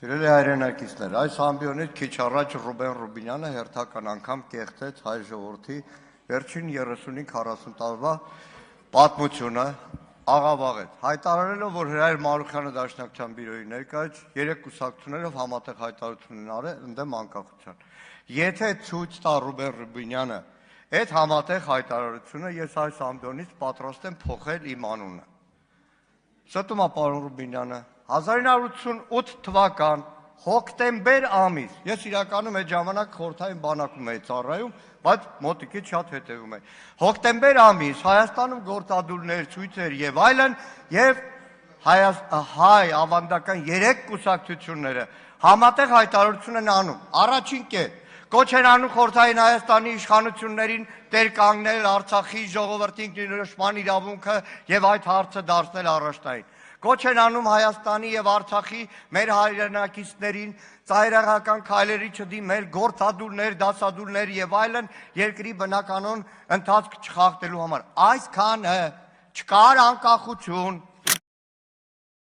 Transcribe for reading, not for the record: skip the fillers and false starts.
Սիրելի հայրենակիցներ, այս ամբիոնից քիչ առաջ Ռուբեն Ռուբինյանը հերթական անգամ կեղտեց հայ ժողովրդի վերջին 35-40 տարվա պատմությունը աղավաղեց, հայտարարելով, որ Հրայր Մարուխյանը Դաշնակցության բյուրոյի ներկայաց 3 կուսակցություններով համատեղ հայտարարություն արել ընդդեմ անկախության։ Եթե ցույց տա Ռուբեն Ռուբինյանը այդ համատեղ հայտարարությունը, ես այս ամբիոնից պատրաստ եմ փոխել իմ անունը։ Ստում է պարոն Ռուբինյանը 1988 թվական հոկտեմբեր ամիս, ես իրականում այդ ժամանակ խորհրդային բանակում էի ծառայում, բայց մոտիկից շատ հետևում էի։ Հոկտեմբեր ամիս Հայաստանում գործադուլներ, ցույցեր եւ այլն եւ հայ ավանդական 3 կուսակցությունները համատեղ հայտարարություն են անում։ Առաջին կետ կոչ են անում խորհրդային Հայաստանի իշխանություններին տեր կանգնել Արցախի ժողովրդի ինքնորոշման իրավունքը եւ այդ հարցը դարձնել առաջնային։ Կոչ են անում Հայաստանի եւ Արցախի մեր հայրենակիցներին ծայրահեղական քայլերի չդիմել, գործադուլներ, դասադուլներ եւ այլն երկրի բնականon ընթացք չխախտելու համար։ Այսքանը չկար անկախություն,